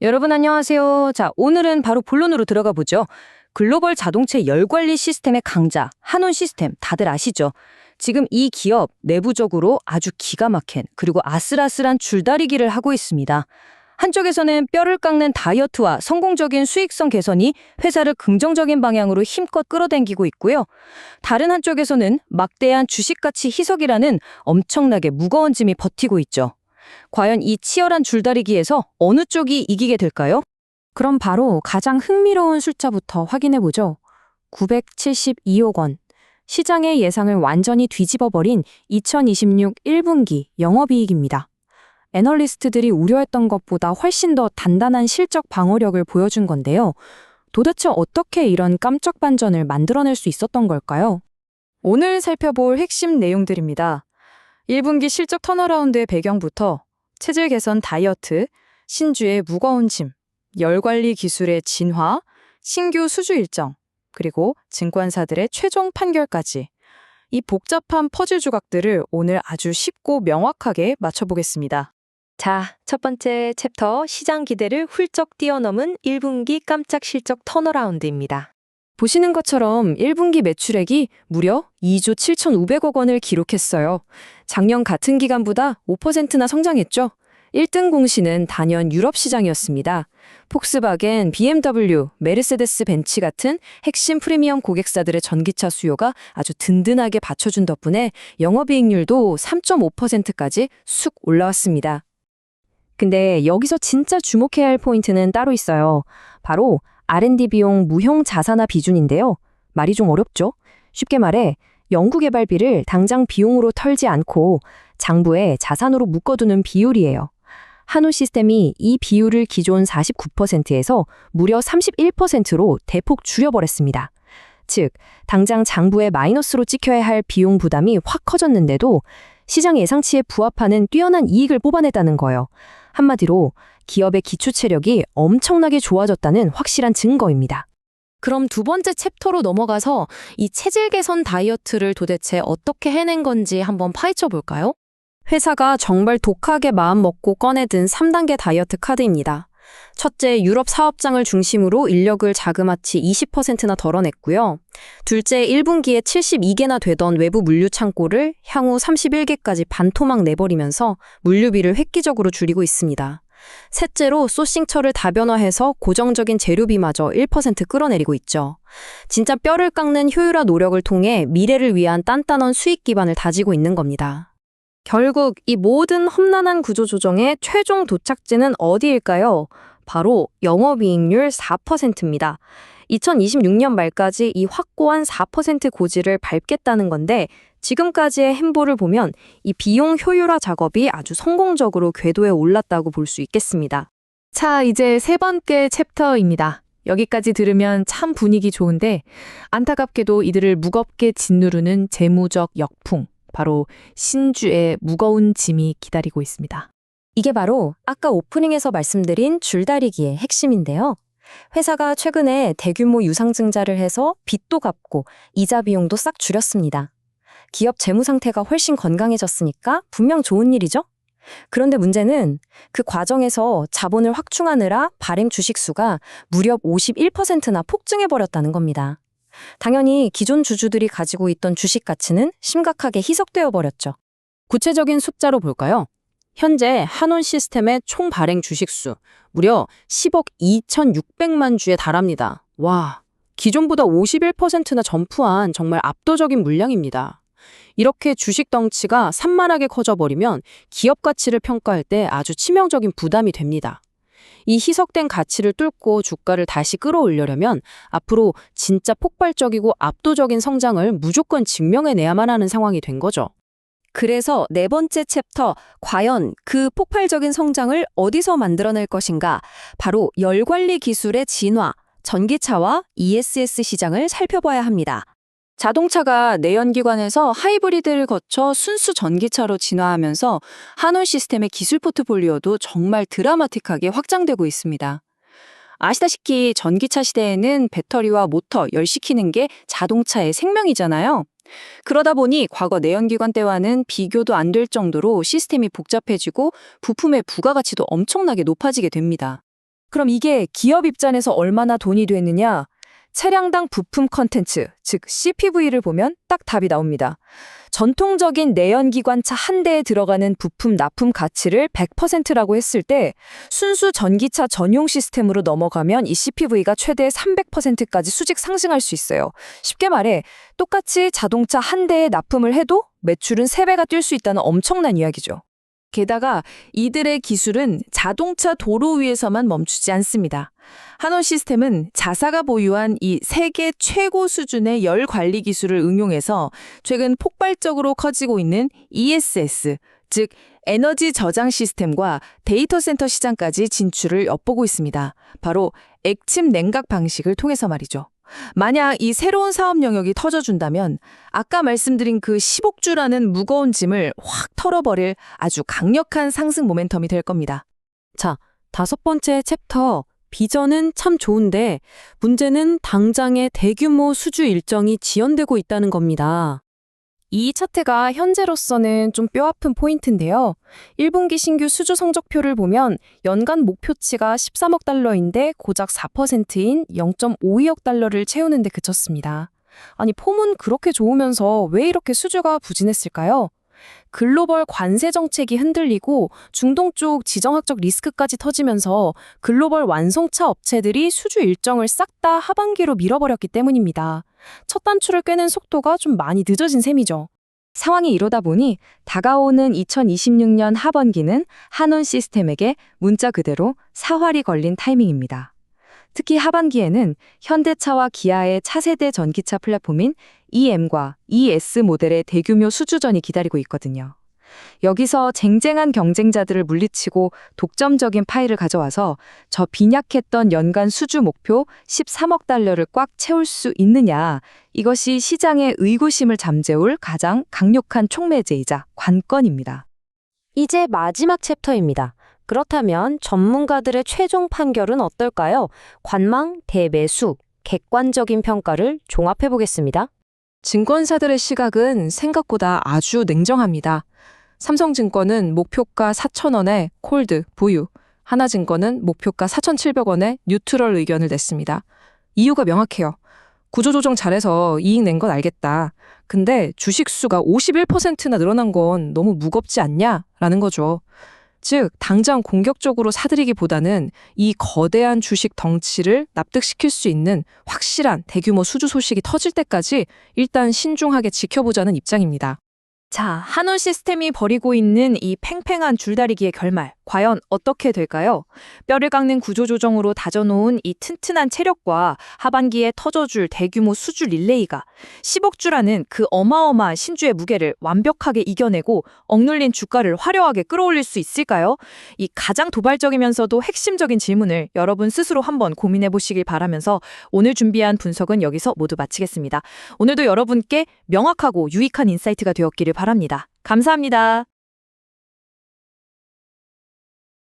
여러분 안녕하세요. 자, 오늘은 바로 본론으로 들어가 보죠. 글로벌 자동차 열관리 시스템의 강자, 한온 시스템 다들 아시죠? 지금 이 기업 내부적으로 아주 기가 막힌 그리고 아슬아슬한 줄다리기를 하고 있습니다. 한쪽에서는 뼈를 깎는 다이어트와 성공적인 수익성 개선이 회사를 긍정적인 방향으로 힘껏 끌어당기고 있고요. 다른 한쪽에서는 막대한 주식가치 희석이라는 엄청나게 무거운 짐이 버티고 있죠. 과연 이 치열한 줄다리기에서 어느 쪽이 이기게 될까요? 그럼 바로 가장 흥미로운 숫자부터 확인해 보죠. 972억 원. 시장의 예상을 완전히 뒤집어버린 2026 1분기 영업이익입니다. 애널리스트들이 우려했던 것보다 훨씬 더 단단한 실적 방어력을 보여준 건데요. 도대체 어떻게 이런 깜짝 반전을 만들어낼 수 있었던 걸까요? 오늘 살펴볼 핵심 내용들입니다. 1분기 실적 턴어라운드의 배경부터 체질 개선 다이어트, 신주의 무거운 짐, 열관리 기술의 진화, 신규 수주 일정, 그리고 증권사들의 최종 판결까지 이 복잡한 퍼즐 조각들을 오늘 아주 쉽고 명확하게 맞춰보겠습니다. 자, 첫 번째 챕터 시장 기대를 훌쩍 뛰어넘은 1분기 깜짝 실적 턴어라운드입니다. 보시는 것처럼 1분기 매출액이 무려 2조 7,500억 원을 기록했어요. 작년 같은 기간보다 5%나 성장했죠. 1등 공시는 단연 유럽 시장이었습니다. 폭스바겐, BMW, 메르세데스 벤츠 같은 핵심 프리미엄 고객사들의 전기차 수요가 아주 든든하게 받쳐준 덕분에 영업이익률도 3.5%까지 쑥 올라왔습니다. 근데 여기서 진짜 주목해야 할 포인트는 따로 있어요. 바로 R&D 비용 무형 자산화 비중인데요. 말이 좀 어렵죠? 쉽게 말해 연구개발비를 당장 비용으로 털지 않고 장부에 자산으로 묶어두는 비율이에요. 한우 시스템이 이 비율을 기존 49%에서 무려 31%로 대폭 줄여버렸습니다. 즉, 당장 장부에 마이너스로 찍혀야 할 비용 부담이 확 커졌는데도 시장 예상치에 부합하는 뛰어난 이익을 뽑아냈다는 거예요. 한마디로 기업의 기초 체력이 엄청나게 좋아졌다는 확실한 증거입니다. 그럼 두 번째 챕터로 넘어가서 이 체질 개선 다이어트를 도대체 어떻게 해낸 건지 한번 파헤쳐 볼까요? 회사가 정말 독하게 마음먹고 꺼내든 3단계 다이어트 카드입니다. 첫째, 유럽 사업장을 중심으로 인력을 자그마치 20%나 덜어냈고요. 둘째, 1분기에 72개나 되던 외부 물류 창고를 향후 31개까지 반토막 내버리면서 물류비를 획기적으로 줄이고 있습니다. 셋째로 소싱처를 다변화해서 고정적인 재료비마저 1% 끌어내리고 있죠. 진짜 뼈를 깎는 효율화 노력을 통해 미래를 위한 단단한 수익 기반을 다지고 있는 겁니다. 결국 이 모든 험난한 구조조정의 최종 도착지는 어디일까요? 바로 영업이익률 4%입니다. 2026년 말까지 이 확고한 4% 고지를 밟겠다는 건데 지금까지의 행보를 보면 이 비용 효율화 작업이 아주 성공적으로 궤도에 올랐다고 볼 수 있겠습니다. 자, 이제 세 번째 챕터입니다. 여기까지 들으면 참 분위기 좋은데 안타깝게도 이들을 무겁게 짓누르는 재무적 역풍, 바로 신주의 무거운 짐이 기다리고 있습니다. 이게 바로 아까 오프닝에서 말씀드린 줄다리기의 핵심인데요. 회사가 최근에 대규모 유상증자를 해서 빚도 갚고 이자 비용도 싹 줄였습니다. 기업 재무 상태가 훨씬 건강해졌으니까 분명 좋은 일이죠? 그런데 문제는 그 과정에서 자본을 확충하느라 발행 주식 수가 무려 51%나 폭증해버렸다는 겁니다. 당연히 기존 주주들이 가지고 있던 주식 가치는 심각하게 희석되어 버렸죠. 구체적인 숫자로 볼까요? 현재 한온 시스템의 총 발행 주식수 무려 10억 2,600만 주에 달합니다. 와, 기존보다 51%나 점프한 정말 압도적인 물량입니다. 이렇게 주식 덩치가 산만하게 커져버리면 기업 가치를 평가할 때 아주 치명적인 부담이 됩니다. 이 희석된 가치를 뚫고 주가를 다시 끌어올려려면 앞으로 진짜 폭발적이고 압도적인 성장을 무조건 증명해내야만 하는 상황이 된 거죠. 그래서 네 번째 챕터, 과연 그 폭발적인 성장을 어디서 만들어낼 것인가? 바로 열관리 기술의 진화, 전기차와 ESS 시장을 살펴봐야 합니다. 자동차가 내연기관에서 하이브리드를 거쳐 순수 전기차로 진화하면서 한온 시스템의 기술 포트폴리오도 정말 드라마틱하게 확장되고 있습니다. 아시다시피 전기차 시대에는 배터리와 모터, 열시키는 게 자동차의 생명이잖아요. 그러다 보니 과거 내연기관 때와는 비교도 안 될 정도로 시스템이 복잡해지고 부품의 부가가치도 엄청나게 높아지게 됩니다. 그럼 이게 기업 입장에서 얼마나 돈이 되느냐? 차량당 부품 컨텐츠, 즉 CPV를 보면 딱 답이 나옵니다. 전통적인 내연기관차 한 대에 들어가는 부품 납품 가치를 100%라고 했을 때 순수 전기차 전용 시스템으로 넘어가면 이 CPV가 최대 300%까지 수직 상승할 수 있어요. 쉽게 말해 똑같이 자동차 한 대에 납품을 해도 매출은 3배가 뛸 수 있다는 엄청난 이야기죠. 게다가 이들의 기술은 자동차 도로 위에서만 멈추지 않습니다. 한온 시스템은 자사가 보유한 이 세계 최고 수준의 열 관리 기술을 응용해서 최근 폭발적으로 커지고 있는 ESS, 즉 에너지 저장 시스템과 데이터 센터 시장까지 진출을 엿보고 있습니다. 바로 액침 냉각 방식을 통해서 말이죠. 만약 이 새로운 사업 영역이 터져준다면 아까 말씀드린 그 10억 주라는 무거운 짐을 확 털어버릴 아주 강력한 상승 모멘텀이 될 겁니다. 자, 5번째 챕터. 비전은 참 좋은데 문제는 당장의 대규모 수주 일정이 지연되고 있다는 겁니다. 이 차트가 현재로서는 좀 뼈아픈 포인트인데요. 1분기 신규 수주 성적표를 보면 연간 목표치가 13억 달러인데 고작 4%인 0.52억 달러를 채우는 데 그쳤습니다. 아니, 폼은 그렇게 좋으면서 왜 이렇게 수주가 부진했을까요? 글로벌 관세 정책이 흔들리고 중동 쪽 지정학적 리스크까지 터지면서 글로벌 완성차 업체들이 수주 일정을 싹 다 하반기로 밀어버렸기 때문입니다. 첫 단추를 꿰는 속도가 좀 많이 늦어진 셈이죠. 상황이 이러다 보니 다가오는 2026년 하반기는 한온 시스템에게 문자 그대로 사활이 걸린 타이밍입니다. 특히 하반기에는 현대차와 기아의 차세대 전기차 플랫폼인 EM과 ES 모델의 대규모 수주전이 기다리고 있거든요. 여기서 쟁쟁한 경쟁자들을 물리치고 독점적인 파일을 가져와서 저 빈약했던 연간 수주 목표 13억 달러를 꽉 채울 수 있느냐, 이것이 시장의 의구심을 잠재울 가장 강력한 촉매제이자 관건입니다. 이제 마지막 챕터입니다. 그렇다면 전문가들의 최종 판결은 어떨까요? 관망 대 매수, 객관적인 평가를 종합해 보겠습니다. 증권사들의 시각은 생각보다 아주 냉정합니다. 삼성증권은 목표가 4,000원에 콜드, 보유, 하나증권은 목표가 4,700원에 뉴트럴 의견을 냈습니다. 이유가 명확해요. 구조조정 잘해서 이익 낸 건 알겠다. 근데 주식 수가 51%나 늘어난 건 너무 무겁지 않냐? 라는 거죠. 즉, 당장 공격적으로 사들이기보다는 이 거대한 주식 덩치를 납득시킬 수 있는 확실한 대규모 수주 소식이 터질 때까지 일단 신중하게 지켜보자는 입장입니다. 자, 한온 시스템이 벌이고 있는 이 팽팽한 줄다리기의 결말, 과연 어떻게 될까요? 뼈를 깎는 구조조정으로 다져놓은 이 튼튼한 체력과 하반기에 터져줄 대규모 수주 릴레이가 10억 주라는 그 어마어마한 신주의 무게를 완벽하게 이겨내고 억눌린 주가를 화려하게 끌어올릴 수 있을까요? 이 가장 도발적이면서도 핵심적인 질문을 여러분 스스로 한번 고민해 보시길 바라면서 오늘 준비한 분석은 여기서 모두 마치겠습니다. 오늘도 여러분께 명확하고 유익한 인사이트가 되었기를 바랍니다. 감사합니다.